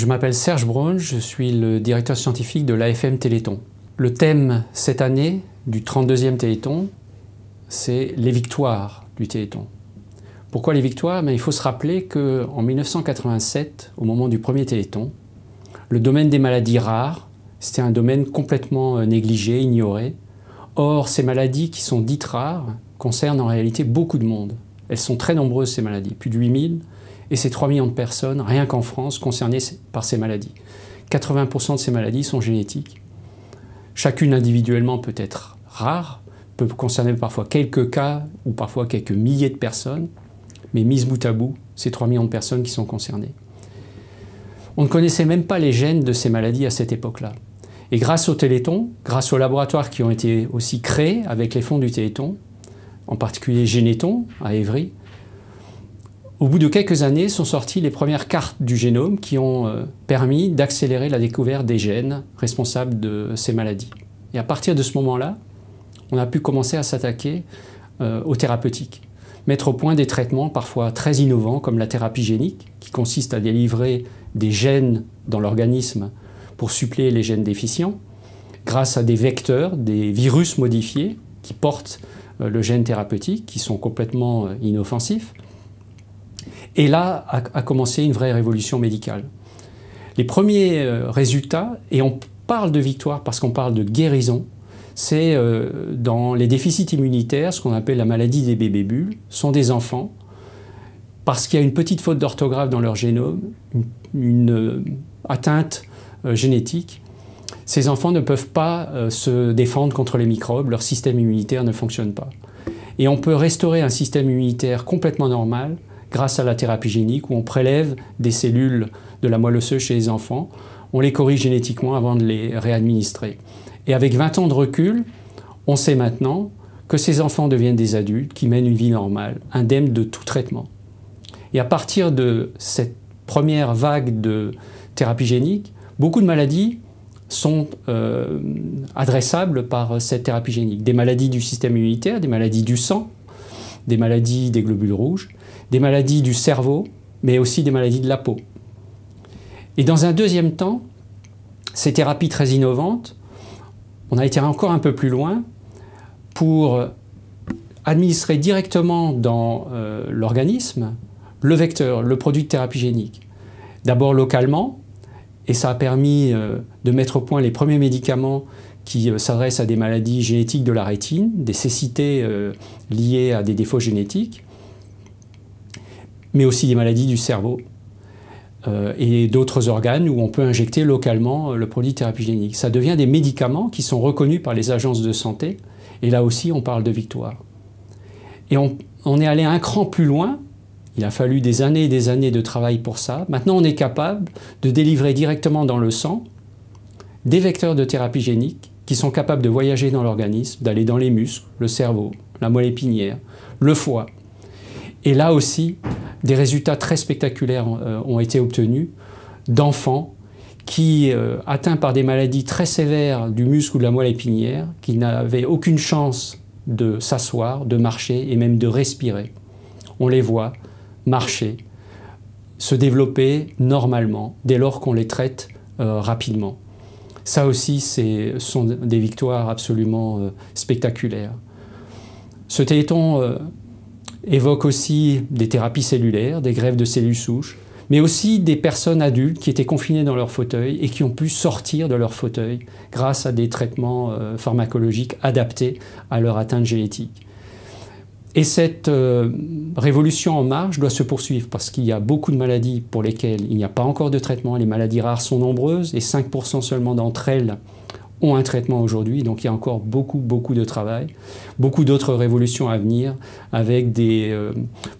Je m'appelle Serge Braun, je suis le directeur scientifique de l'AFM Téléthon. Le thème cette année du 32e Téléthon, c'est les victoires du Téléthon. Pourquoi les victoires? Il faut se rappeler qu'en 1987, au moment du premier Téléthon, le domaine des maladies rares, c'était un domaine complètement négligé, ignoré. Or, ces maladies qui sont dites rares concernent en réalité beaucoup de monde. Elles sont très nombreuses, ces maladies, plus de 8000, et c'est 3 millions de personnes, rien qu'en France, concernées par ces maladies. 80% de ces maladies sont génétiques. Chacune individuellement peut être rare, peut concerner parfois quelques cas ou parfois quelques milliers de personnes, mais mise bout à bout, c'est 3 millions de personnes qui sont concernées. On ne connaissait même pas les gènes de ces maladies à cette époque-là. Et grâce au Téléthon, grâce aux laboratoires qui ont été aussi créés avec les fonds du Téléthon, en particulier Généthon à Évry, au bout de quelques années sont sorties les premières cartes du génome qui ont permis d'accélérer la découverte des gènes responsables de ces maladies. Et à partir de ce moment-là, on a pu commencer à s'attaquer aux thérapeutiques. Mettre au point des traitements parfois très innovants comme la thérapie génique, qui consiste à délivrer des gènes dans l'organisme pour suppléer les gènes déficients, grâce à des vecteurs, des virus modifiés qui portent le gène thérapeutique, qui sont complètement inoffensifs. Et là a commencé une vraie révolution médicale. Les premiers résultats, et on parle de victoire parce qu'on parle de guérison, c'est dans les déficits immunitaires, ce qu'on appelle la maladie des bébés bulles, sont des enfants, parce qu'il y a une petite faute d'orthographe dans leur génome, une atteinte génétique. Ces enfants ne peuvent pas se défendre contre les microbes, leur système immunitaire ne fonctionne pas. Et on peut restaurer un système immunitaire complètement normal grâce à la thérapie génique où on prélève des cellules de la moelle osseuse chez les enfants, on les corrige génétiquement avant de les réadministrer. Et avec 20 ans de recul, on sait maintenant que ces enfants deviennent des adultes qui mènent une vie normale, indemnes de tout traitement. Et à partir de cette première vague de thérapie génique, beaucoup de maladies sont adressables par cette thérapie génique. Des maladies du système immunitaire, des maladies du sang, des maladies des globules rouges, des maladies du cerveau, mais aussi des maladies de la peau. Et dans un deuxième temps, ces thérapies très innovantes, on a été encore un peu plus loin pour administrer directement dans l'organisme le vecteur, le produit de thérapie génique. D'abord localement, et ça a permis de mettre au point les premiers médicaments qui s'adressent à des maladies génétiques de la rétine, des cécités liées à des défauts génétiques, mais aussi des maladies du cerveau et d'autres organes où on peut injecter localement le produit de thérapie génique. Ça devient des médicaments qui sont reconnus par les agences de santé, et là aussi on parle de victoire. Et on est allé un cran plus loin, il a fallu des années et des années de travail pour ça. Maintenant on est capable de délivrer directement dans le sang des vecteurs de thérapie génique qui sont capables de voyager dans l'organisme, d'aller dans les muscles, le cerveau, la moelle épinière, le foie. Et là aussi, des résultats très spectaculaires ont été obtenus d'enfants qui, atteints par des maladies très sévères du muscle ou de la moelle épinière, qui n'avaient aucune chance de s'asseoir, de marcher et même de respirer. On les voit marcher, se développer normalement, dès lors qu'on les traite rapidement. Ça aussi, sont des victoires absolument spectaculaires. Ce Téléthon évoque aussi des thérapies cellulaires, des greffes de cellules souches, mais aussi des personnes adultes qui étaient confinées dans leur fauteuil et qui ont pu sortir de leur fauteuil grâce à des traitements pharmacologiques adaptés à leur atteinte génétique. Et cette révolution en marche doit se poursuivre parce qu'il y a beaucoup de maladies pour lesquelles il n'y a pas encore de traitement. Les maladies rares sont nombreuses et 5% seulement d'entre elles ont un traitement aujourd'hui, donc il y a encore beaucoup de travail, beaucoup d'autres révolutions à venir avec des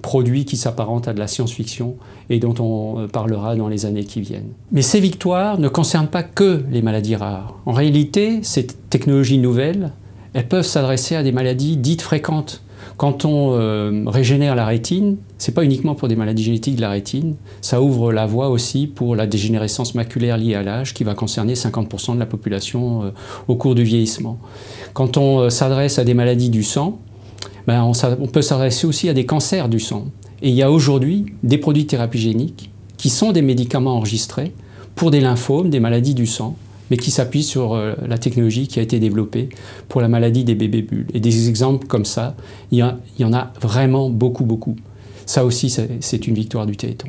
produits qui s'apparentent à de la science-fiction et dont on parlera dans les années qui viennent. Mais ces victoires ne concernent pas que les maladies rares. En réalité, ces technologies nouvelles, elles peuvent s'adresser à des maladies dites fréquentes. Quand on régénère la rétine, ce n'est pas uniquement pour des maladies génétiques de la rétine, ça ouvre la voie aussi pour la dégénérescence maculaire liée à l'âge qui va concerner 50% de la population au cours du vieillissement. Quand on s'adresse à des maladies du sang, on peut s'adresser aussi à des cancers du sang. Et il y a aujourd'hui des produits de thérapie génique qui sont des médicaments enregistrés pour des lymphomes, des maladies du sang, mais qui s'appuie sur la technologie qui a été développée pour la maladie des bébés bulles. Et des exemples comme ça, il y en a vraiment beaucoup, beaucoup. Ça aussi, c'est une victoire du Téléthon.